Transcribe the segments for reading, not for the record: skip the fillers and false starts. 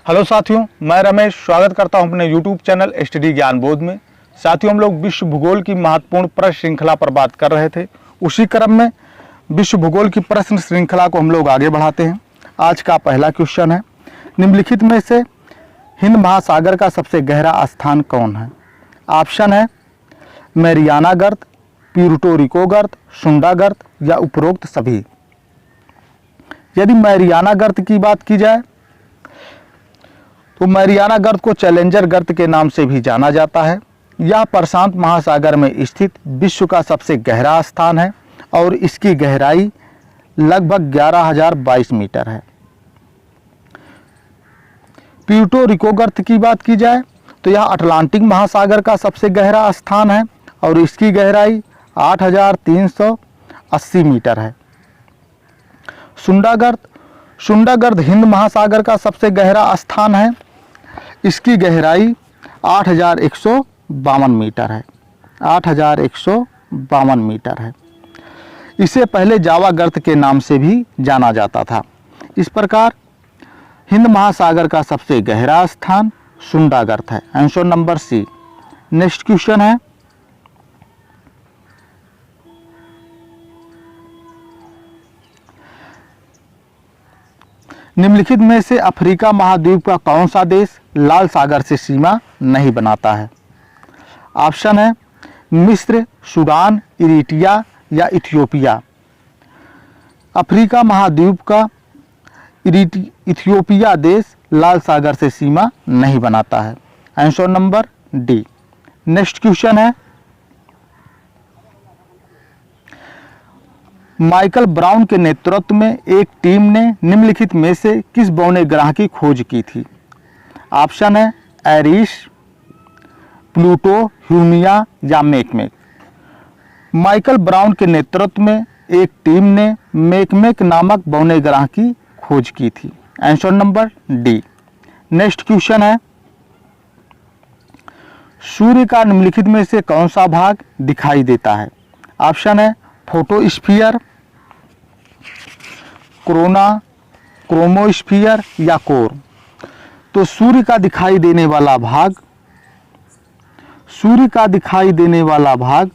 Hello साथियों, मैं रमेश स्वागत करता हूं अपने यूट्यूब चैनल स्टडी ज्ञान बोध में। साथियों, हम लोग विश्व भूगोल की महत्वपूर्ण प्रश्न श्रृंखला पर बात कर रहे थे। उसी क्रम में विश्व भूगोल की प्रश्न श्रृंखला को हम लोग आगे बढ़ाते हैं। आज का पहला क्वेश्चन है, निम्नलिखित में से हिंद महासागर का सबसे गहरा स्थान कौन है? ऑप्शन है मैरियाना गर्त, प्यूर्टो रिको गर्त, सुंडा गर्त या उपरोक्त सभी। यदि मैरियाना गर्त की बात की जाए तो मैरियाना गर्त को चैलेंजर गर्त के नाम से भी जाना जाता है। यह प्रशांत महासागर में स्थित विश्व का सबसे गहरा स्थान है और इसकी गहराई लगभग 11,022 मीटर है। प्यूर्टो रिको गर्त की बात की जाए तो यह अटलांटिक महासागर का सबसे गहरा स्थान है और इसकी गहराई 8,380 मीटर है। सुंडा गर्त हिंद महासागर का सबसे गहरा स्थान है। इसकी गहराई 8,152 मीटर है। 8,152 मीटर है। इसे पहले जावा गर्त के नाम से भी जाना जाता था। इस प्रकार हिंद महासागर का सबसे गहरा स्थान सुंडा गर्त है। Answer number C. Next question है, निम्नलिखित में से अफ्रीका महाद्वीप का कौन सा देश लाल सागर से सीमा नहीं बनाता है? ऑप्शन है मिस्र, सूडान, इरिट्रिया या इथियोपिया। अफ्रीका महाद्वीप का इथियोपिया देश लाल सागर से सीमा नहीं बनाता है। Answer number D. Next question है, माइकल ब्राउन के नेतृत्व में एक टीम ने निम्नलिखित में से किस बौने ग्रह की खोज की थी? ऑप्शन है एरिस, प्लूटो, ह्यूमिया या मेकमेक। माइकल ब्राउन के नेतृत्व में एक टीम ने मेकमेक नामक बौने ग्रह की खोज की थी। Answer number D. Next question है, सूर्य का निम्नलिखित में से कौन सा भाग दिखाई देता है? ऑप्शन है फोटोस्फीयर, कोरोना, क्रोमोस्फीयर या कोर। तो सूर्य का दिखाई देने वाला भाग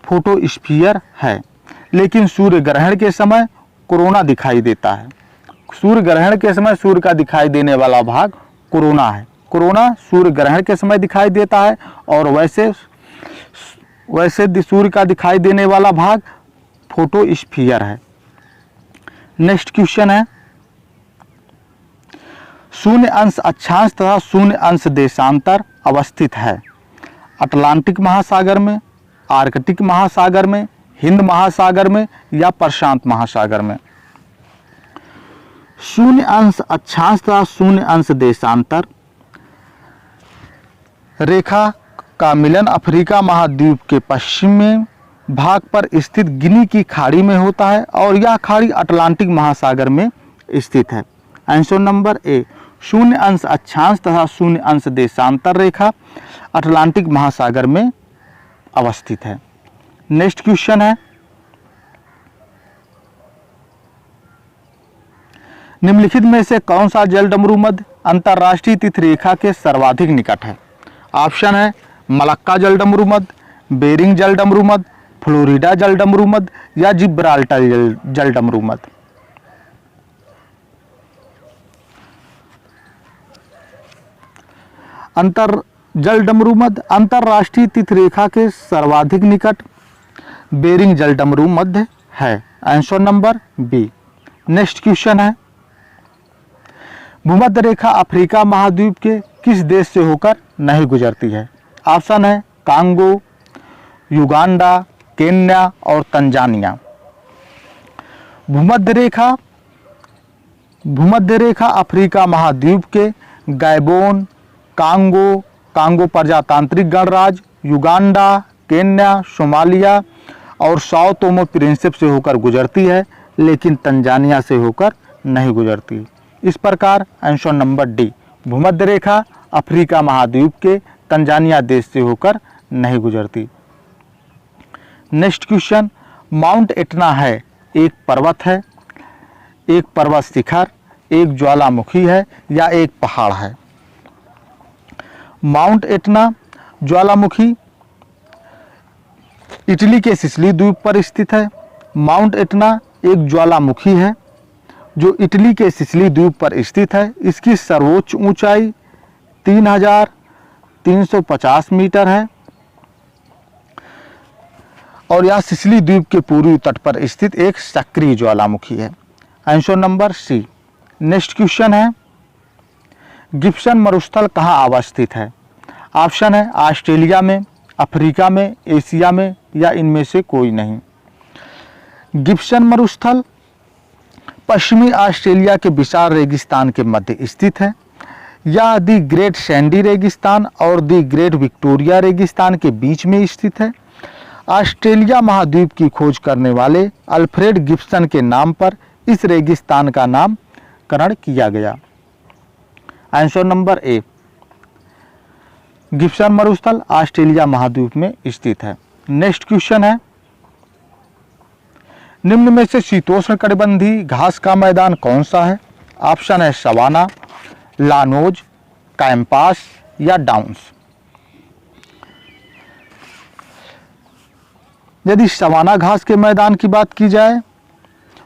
फोटोस्फीयर है, लेकिन सूर्य ग्रहण के समय कोरोना दिखाई देता है। सूर्य ग्रहण के समय सूर्य का दिखाई देने वाला भाग कोरोना है। कोरोना सूर्य ग्रहण के समय दिखाई देता है और वैसे सूर्य का दिखाई देने वाला भाग फोटोस्फीयर है। नेक्स्ट क्वेश्चन है, शून्य अंश अक्षांश तथा शून्य अंश देशांतर अवस्थित है अटलांटिक महासागर में, आर्कटिक महासागर में, हिंद महासागर में या प्रशांत महासागर में? शून्य अंश अक्षांश तथा शून्य अंश देशांतर रेखा का मिलन अफ्रीका महाद्वीप के पश्चिमी भाग पर स्थित गिनी की खाड़ी में होता है और यह खाड़ी अटलांटिक महासागर में स्थित है। Answer number A. शून्य अंश अक्षांश तथा शून्य अंश देशांतर रेखा अटलांटिक महासागर में अवस्थित है। नेक्स्ट क्वेश्चन है, निम्नलिखित में से कौन सा जलडमरू मध्य अंतरराष्ट्रीय तिथि रेखा के सर्वाधिक निकट है? ऑप्शन है मलक्का जलडमरू मध्य, बेरिंग जलडमरू मध्य, फ्लोरिडा जलडमरू मध्य या जिब्राल्टर जलडमरू मध्य। जलडमरू मध्य अंतरराष्ट्रीय तिथि रेखा के सर्वाधिक निकट बेरिंग जलडमरू मध्य है। Answer number B. Next question है, भूमध्य रेखा अफ्रीका महाद्वीप के किस देश से होकर नहीं गुजरती है? ऑप्शन है कांगो, युगांडा, केन्या और तंजानिया। भूमध्य रेखा अफ्रीका महाद्वीप के गैबोन, कांगो प्रजातांत्रिक गणराज्य, युगांडा, केन्या, सोमालिया और साओ टोमो प्रिंसिप से होकर गुजरती है, लेकिन तंजानिया से होकर नहीं गुजरती। इस प्रकार आंसर नंबर डी। भूमध्य रेखा अफ्रीका महाद्वीप के तंजानिया देश से होकर नहीं गुजरती। नेक्स्ट क्वेश्चन, माउंट एटना है एक पर्वत है, एक पर्वत शिखर, एक ज्वालामुखी है या एक पहाड़ है? माउंट एटना ज्वालामुखी इटली के सिसिली द्वीप पर स्थित है। माउंट एटना एक ज्वालामुखी है जो इटली के सिसिली द्वीप पर स्थित है। इसकी सर्वोच्च ऊंचाई 3350 मीटर है और यह सिसिली द्वीप के पूर्वी तट पर स्थित एक सक्रिय ज्वालामुखी है। Answer number C. Next question है, गिब्सन मरुस्थल कहाँ अवस्थित है? ऑप्शन है ऑस्ट्रेलिया में, अफ्रीका में, एशिया में या इनमें से कोई नहीं। गिब्सन मरुस्थल पश्चिमी ऑस्ट्रेलिया के विशाल रेगिस्तान के मध्य स्थित है। यह दी ग्रेट सैंडी रेगिस्तान और दी ग्रेट विक्टोरिया रेगिस्तान के बीच में स्थित है। ऑस्ट्रेलिया महाद्वीप की खोज करने वाले अल्फ्रेड गिब्सन के नाम पर इस रेगिस्तान का नामकरण किया गया। Answer number A. गिब्सन मरुस्थल ऑस्ट्रेलिया महाद्वीप में स्थित है। नेक्स्ट क्वेश्चन है, निम्न में से शीतोष्णकटिबंधीय घास का मैदान कौन सा है? ऑप्शन है सवाना, लानोज, कैंपास या डाउन्स। यदि सवाना घास के मैदान की बात की जाए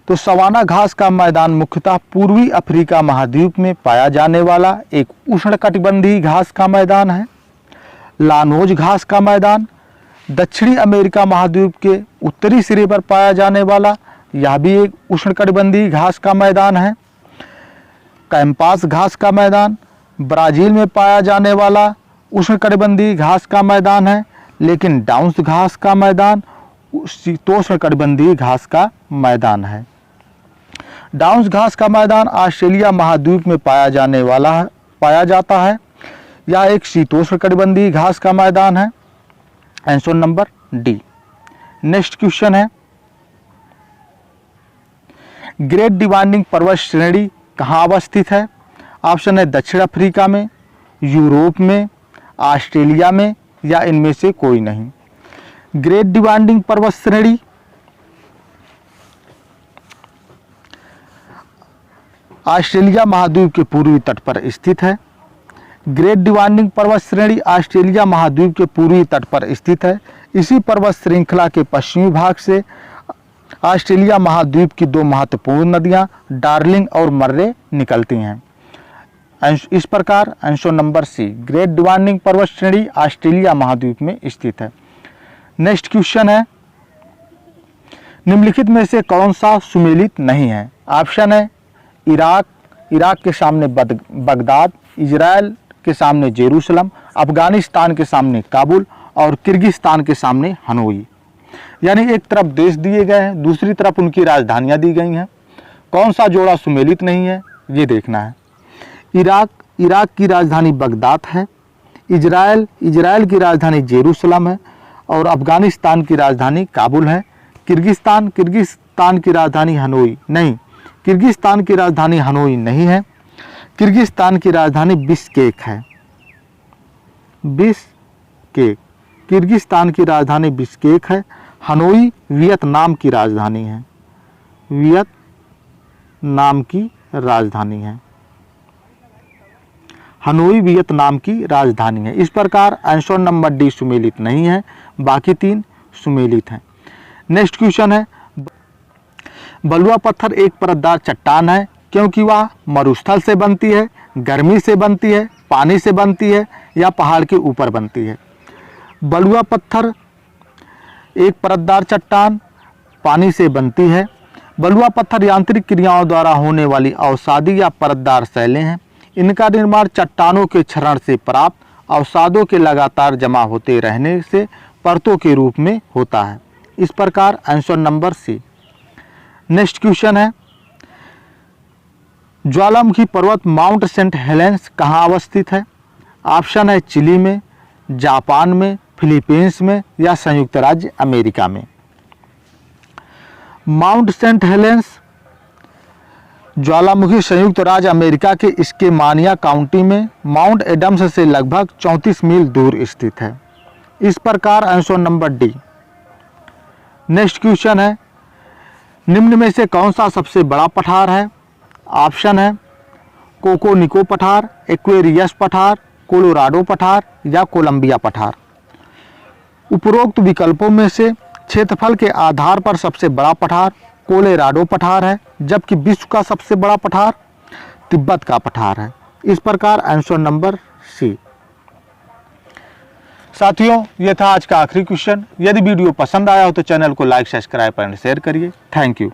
तो सवाना घास का मैदान मुख्यतः पूर्वी अफ्रीका महाद्वीप में पाया जाने वाला एक उष्णकटिबंधीय घास का मैदान है। लानोज घास का मैदान दक्षिणी अमेरिका महाद्वीप के उत्तरी सिरे पर पाया जाने वाला यह भी एक उष्णकटिबंधीय घास का मैदान है। कैंपास घास का मैदान ब्राज़ील में पाया जाने वाला उष्णकटिबंधीय घास का मैदान है, लेकिन डाउन्स घास का मैदान शीतोष्णकटिबंधीय घास का मैदान है। डाउन्स घास का मैदान ऑस्ट्रेलिया महाद्वीप में पाया जाता है। यह एक शीतोष्णकटिबंधीय घास का मैदान है। Answer number D. Next question है, ग्रेट डिमांडिंग पर्वत श्रेणी कहाँ अवस्थित है? ऑप्शन है दक्षिण अफ्रीका में, यूरोप में, ऑस्ट्रेलिया में या इनमें से कोई नहीं। ग्रेट डिमांडिंग पर्वत श्रेणी ऑस्ट्रेलिया महाद्वीप के पूर्वी तट पर स्थित है। ग्रेट डिमांडिंग पर्वत श्रेणी ऑस्ट्रेलिया महाद्वीप के पूर्वी तट पर स्थित है। इसी पर्वत श्रृंखला के पश्चिमी भाग से ऑस्ट्रेलिया महाद्वीप की दो महत्वपूर्ण नदियां डार्लिंग और मर्रे निकलती हैं। इस प्रकार answer number C, Great Dividing पर्वत श्रेणी ऑस्ट्रेलिया महाद्वीप में स्थित है। नेक्स्ट क्वेश्चन है, निम्नलिखित में से कौन सा सुमेलित नहीं है? ऑप्शन है इराक के सामने बगदाद, इजराइल के सामने जेरूसलम, अफगानिस्तान के सामने काबुल और किर्गिस्तान के सामने हनोई। यानी एक तरफ देश दिए गए हैं, दूसरी तरफ उनकी राजधानियां दी गई हैं। कौन सा जोड़ा सुमेलित नहीं है ये देखना है। इराक की राजधानी बगदाद है, इजराइल की राजधानी जेरूसलम है और अफगानिस्तान की राजधानी काबुल है। किर्गिस्तान की राजधानी हनोई नहीं, किर्गिस्तान की राजधानी हनोई नहीं है। किर्गिस्तान की राजधानी बिश्केक है। किर्गिस्तान की राजधानी बिश्केक है। हनोई वियतनाम की राजधानी है। हनोई वियतनाम की राजधानी है। इस प्रकार आंसर नंबर डी सुमेलित नहीं है, बाकी तीन सुमेलित हैं। नेक्स्ट क्वेश्चन है, बलुआ पत्थर एक परतदार चट्टान है क्योंकि वह मरुस्थल से बनती है, गर्मी से बनती है, पानी से बनती है या पहाड़ के ऊपर बनती है। बलुआ पत्थर एक परतदार चट्टान पानी से बनती है। बलुआ पत्थर यांत्रिक क्रियाओं द्वारा होने वाली अवसादी या परतदार शैलें हैं। इनका निर्माण चट्टानों के क्षरण से प्राप्त अवसादों के लगातार जमा होते रहने से परतों के रूप में होता है। इस प्रकार answer number C. Next question है, ज्वालामुखी पर्वत माउंट सेंट हेलेंस कहाँ अवस्थित है? ऑप्शन है चिली में, जापान में, फिलीपींस में या संयुक्त राज्य अमेरिका में। माउंट सेंट हेलेंस ज्वालामुखी संयुक्त राज्य अमेरिका के स्केमानिया काउंटी में माउंट एडम्स से लगभग 34 मील दूर स्थित है। इस प्रकार answer number D. Next question है, निम्न में से कौन सा सबसे बड़ा पठार है? ऑप्शन है कोकोनिको पठार, एक्वेरियस पठार, कोलोराडो पठार या कोलंबिया पठार। उपरोक्त विकल्पों में से क्षेत्रफल के आधार पर सबसे बड़ा पठार कोलोराडो पठार है, जबकि विश्व का सबसे बड़ा पठार तिब्बत का पठार है। इस प्रकार आंसर नंबर सी। साथियों, यह था आज का आखिरी क्वेश्चन। यदि वीडियो पसंद आया हो तो चैनल को लाइक, सब्सक्राइब एंड शेयर करिए। Thank you.